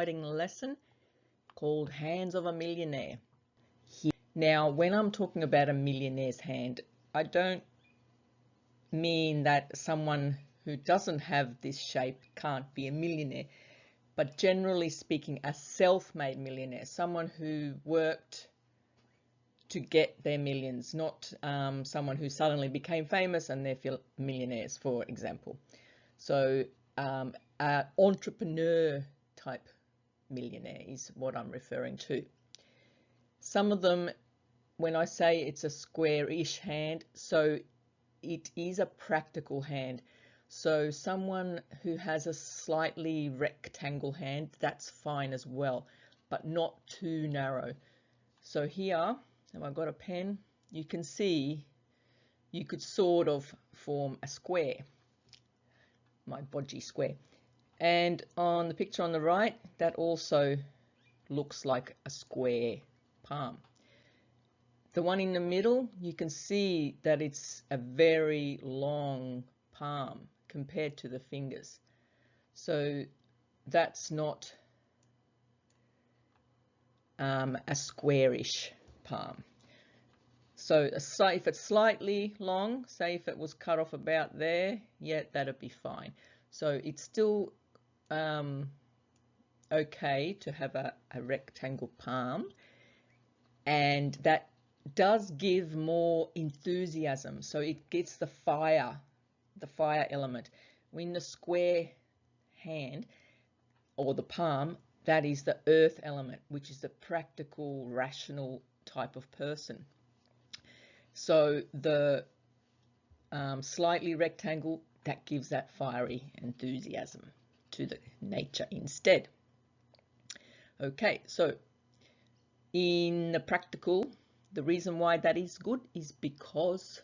exciting lesson called Hands of a Millionaire. Now, when I'm talking about a millionaire's hand, I don't mean that someone who doesn't have this shape can't be a millionaire, but generally speaking, a self-made millionaire, someone who worked to get their millions, not someone who suddenly became famous and they're millionaires, for example. So an entrepreneur type millionaire is what I'm referring to. Some of them, when I say it's a square-ish hand, so it is a practical hand. So someone who has a slightly rectangle hand, that's fine as well, but not too narrow. So here, have I got a pen? You can see you could sort of form a square, my bodgy square. And on the picture on the right, that also looks like a square palm. The one in the middle, you can see that it's a very long palm compared to the fingers. So that's not a squarish palm. So if it's slightly long, say if it was cut off about there, yeah, that'd be fine. So it's still okay to have a rectangle palm, and that does give more enthusiasm. So it gets the fire element. When the square hand or the palm, that is the earth element, which is the practical, rational type of person. So the slightly rectangle, that gives that fiery enthusiasm to the nature instead. Okay, so in the practical, the reason why that is good is because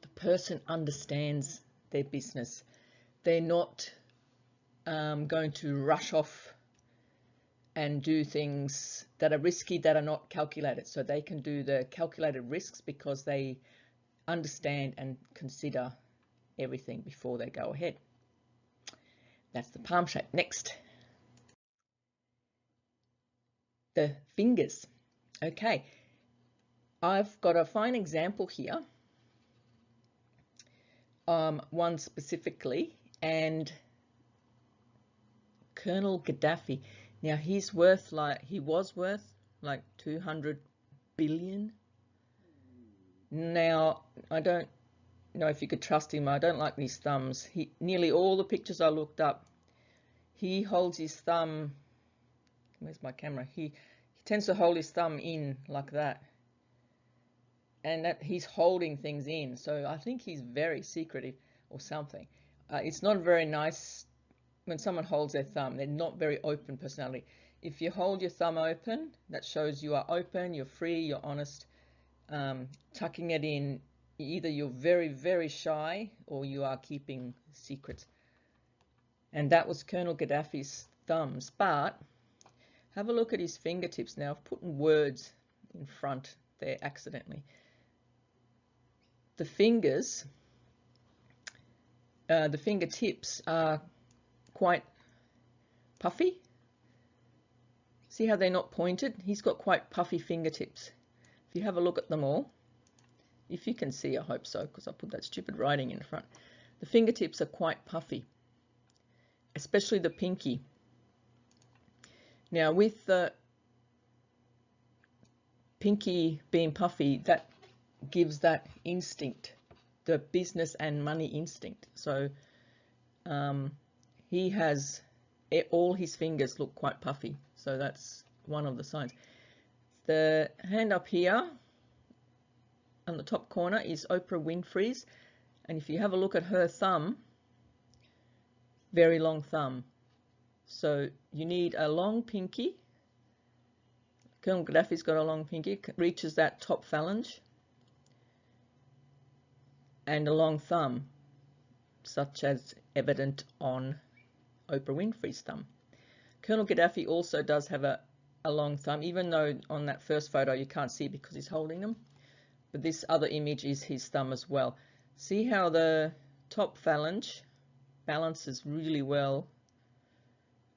the person understands their business. They're not going to rush off and do things that are risky, that are not calculated. So they can do the calculated risks because they understand and consider everything before they go ahead. That's the palm shape. Next, the fingers. Okay, I've got a fine example here, one specifically, and Colonel Gaddafi. Now he was worth like 200 billion. Now I don't know if you could trust him. I don't like these thumbs. Nearly all the pictures I looked up, he holds his thumb. Where's my camera? He tends to hold his thumb in like that, and that he's holding things in. So I think he's very secretive or something. It's not very nice when someone holds their thumb. They're not very open personality. If you hold your thumb open, that shows you are open, you're free, you're honest. Tucking it in, either you're very, very shy or you are keeping secrets. And that was Colonel Gaddafi's thumbs. But have a look at his fingertips. Now I've put words in front there accidentally. The fingers, the fingertips are quite puffy. See how they're not pointed? He's got quite puffy fingertips. If you have a look at them all, if you can see, I hope so, because I put that stupid writing in front. The fingertips are quite puffy, especially the pinky. Now with the pinky being puffy, that gives that instinct, the business and money instinct. So he has, all his fingers look quite puffy. So that's one of the signs. The hand up here on the top corner is Oprah Winfrey's. And if you have a look at her thumb, very long thumb. So you need a long pinky. Colonel Gaddafi's got a long pinky, reaches that top phalange, and a long thumb, such as evident on Oprah Winfrey's thumb. Colonel Gaddafi also does have a long thumb, even though on that first photo you can't see because he's holding them. But this other image is his thumb as well. See how the top phalange balances really well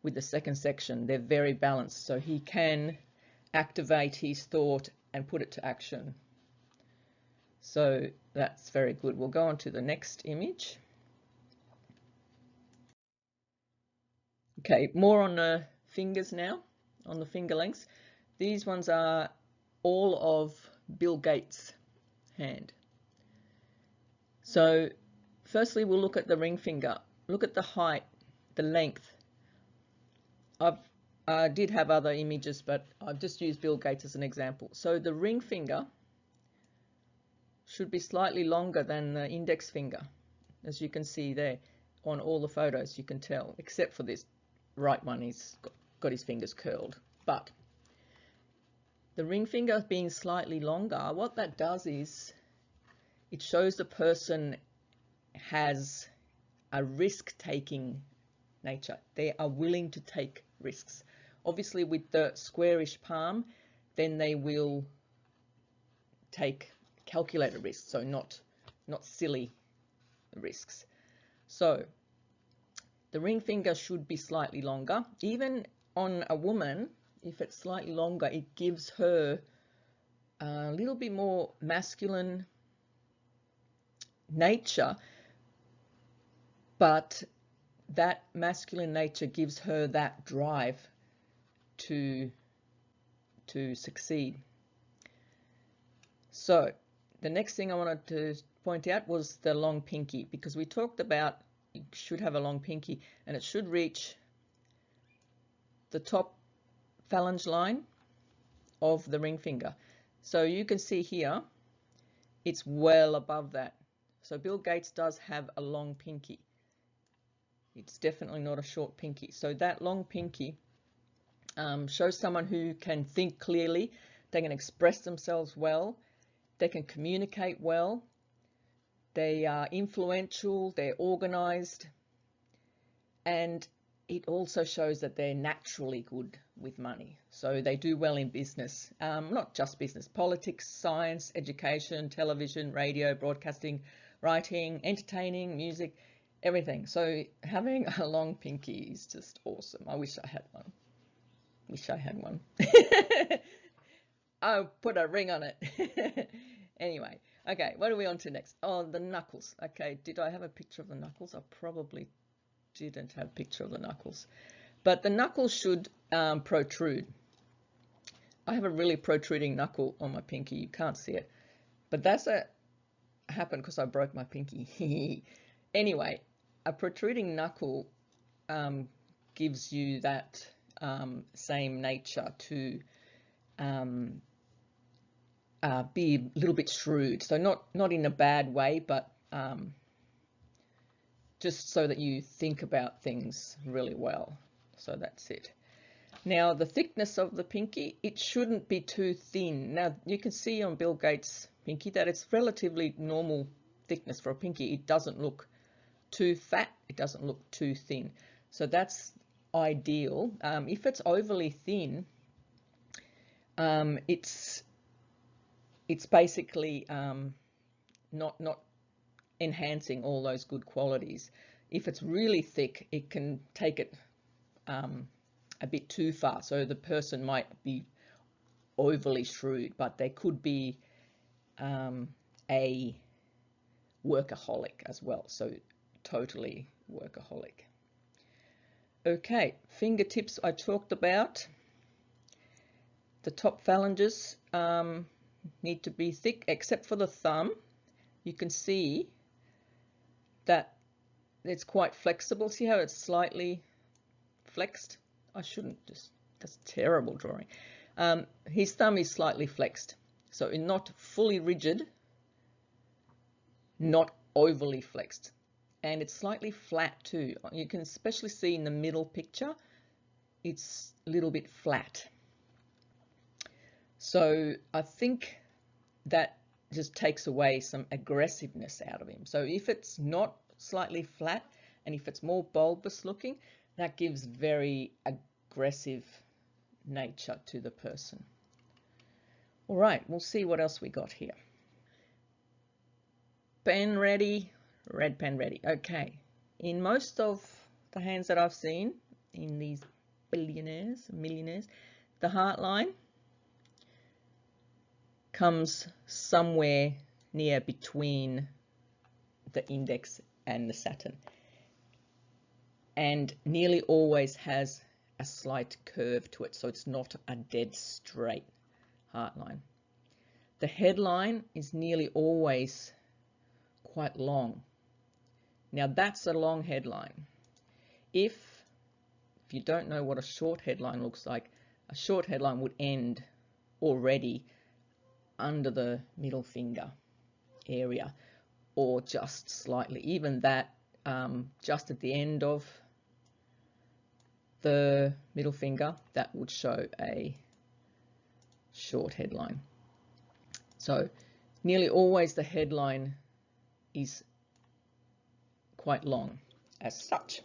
with the second section. They're very balanced, so he can activate his thought and put it to action. So that's very good. We'll go on to the next image. Okay, more on the fingers now, on the finger lengths. These ones are all of Bill Gates' hand. So firstly, we'll look at the ring finger. Look at the height, the length. I did have other images, but I've just used Bill Gates as an example. So the ring finger should be slightly longer than the index finger, as you can see there on all the photos. You can tell, except for this right one, he's got his fingers curled. But the ring finger being slightly longer, what that does is it shows the person has a risk-taking nature. They are willing to take risks. Obviously, with the squarish palm, then they will take calculated risks, so not silly risks. So the ring finger should be slightly longer. Even on a woman, if it's slightly longer, it gives her a little bit more masculine nature, but that masculine nature gives her that drive to succeed. So the next thing I wanted to point out was the long pinky, because we talked about you should have a long pinky and it should reach the top phalange line of the ring finger. So you can see here it's well above that. So Bill Gates does have a long pinky. It's definitely not a short pinky. So that long pinky shows someone who can think clearly, they can express themselves well, they can communicate well, they are influential, they're organized, and it also shows that they're naturally good with money. So they do well in business, not just business, politics, science, education, television, radio, broadcasting, writing, entertaining, music, everything. So having a long pinky is just awesome. I wish I had one. Wish I had one. I'll put a ring on it. Anyway, okay, what are we on to next? Oh, the knuckles. Okay, did I have a picture of the knuckles? I probably didn't have a picture of the knuckles. But the knuckles should protrude. I have a really protruding knuckle on my pinky. You can't see it. But that's happened because I broke my pinky. Anyway, a protruding knuckle gives you that same nature to be a little bit shrewd. So not in a bad way, but just so that you think about things really well. So that's it. Now the thickness of the pinky, it shouldn't be too thin. Now you can see on Bill Gates' pinky that it's relatively normal thickness for a pinky. It doesn't look too fat, it doesn't look too thin. So that's ideal. If it's overly thin, it's basically not enhancing all those good qualities. If it's really thick, it can take it a bit too far. So the person might be overly shrewd, but they could be a workaholic as well. So totally workaholic. Okay, fingertips I talked about. The top phalanges need to be thick, except for the thumb. You can see that it's quite flexible. See how it's slightly flexed? I shouldn't just, that's terrible drawing. His thumb is slightly flexed. So not fully rigid, not overly flexed. And it's slightly flat too. You can especially see in the middle picture, it's a little bit flat. So I think that just takes away some aggressiveness out of him. So if it's not slightly flat and if it's more bulbous looking, that gives very aggressive nature to the person. All right, we'll see what else we got here. Pen ready, red pen ready. Okay, in most of the hands that I've seen in these billionaires, millionaires. The heart line comes somewhere near between the index and the Saturn, and nearly always has a slight curve to it, so it's not a dead straight heart line. The headline is nearly always quite long. Now that's a long headline. If you don't know what a short headline looks like, a short headline would end already under the middle finger area, or just slightly, even that, just at the end of the middle finger, that would show a short headline. So nearly always the headline is quite long as such.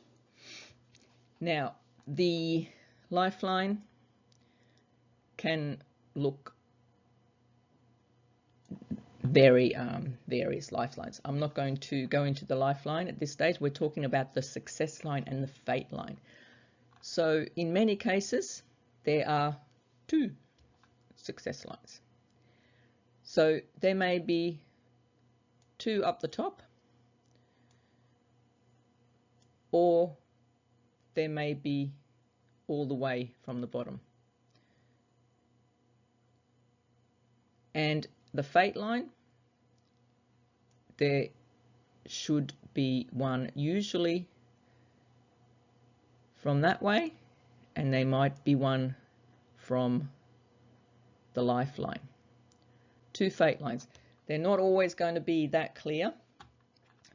Now the lifeline can look various lifelines. I'm not going to go into the lifeline at this stage. We're talking about the success line and the fate line. So in many cases there are two success lines. So there may be two up the top, or there may be all the way from the bottom. And the fate line, there should be one usually from that way, and there might be one from the lifeline. Two fate lines. They're not always going to be that clear,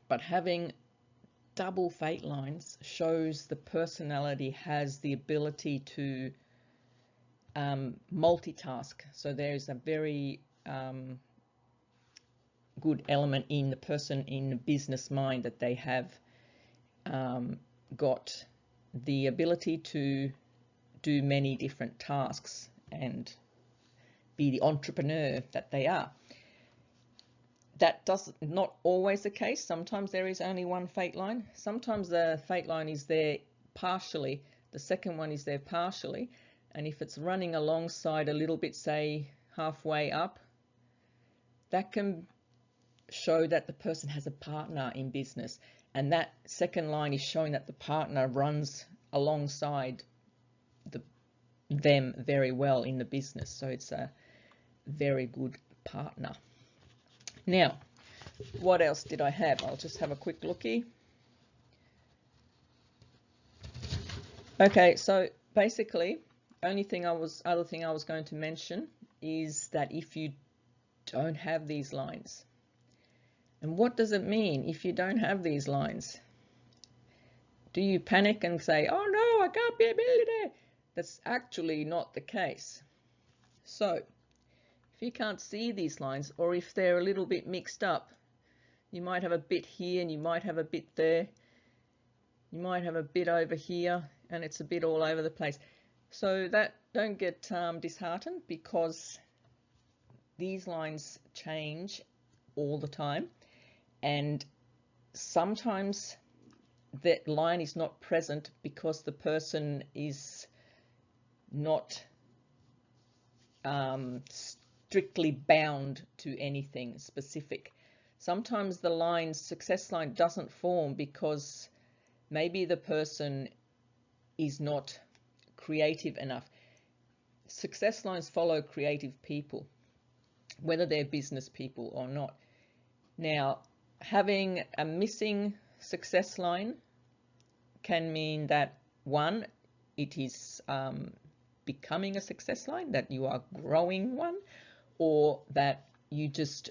but having double fate lines shows the personality has the ability to multitask. So there's a very good element in the person in the business mind, that they have got the ability to do many different tasks and be the entrepreneur that they are. That does not always the case. Sometimes there is only one fate line. Sometimes the fate line is there partially, the second one is there partially, and if it's running alongside a little bit, say halfway up, that can show that the person has a partner in business, and that second line is showing that the partner runs alongside them very well in the business. So it's a very good partner. Now, what else did I have? I'll just have a quick looky. Okay, so basically, other thing I was going to mention is that if you don't have these lines, and what does it mean if you don't have these lines? Do you panic and say, oh no, I can't be a millionaire? That's actually not the case. So if you can't see these lines, or if they're a little bit mixed up, you might have a bit here and you might have a bit there, you might have a bit over here, and it's a bit all over the place. So that, don't get disheartened, because these lines change all the time, and sometimes that line is not present because the person is not strictly bound to anything specific. Sometimes the success line doesn't form because maybe the person is not creative enough. Success lines follow creative people, whether they're business people or not. Now, having a missing success line can mean that, one, it is becoming a success line, that you are growing one, or that you just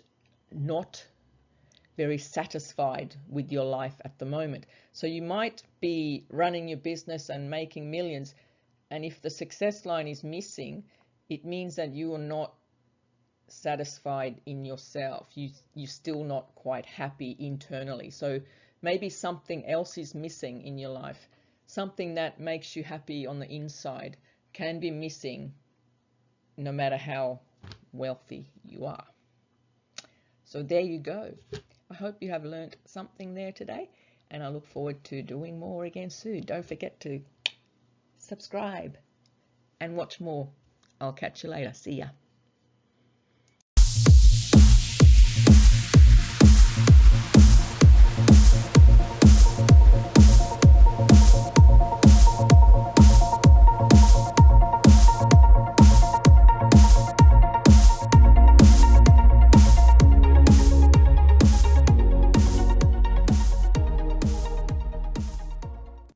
not very satisfied with your life at the moment. So you might be running your business and making millions, and if the success line is missing, it means that you are not satisfied in yourself. You're still not quite happy internally. So maybe something else is missing in your life. Something that makes you happy on the inside can be missing no matter how wealthy you are. So there you go. I hope you have learned something there today, and I look forward to doing more again soon. Don't forget to subscribe, and watch more. I'll catch you later. See ya.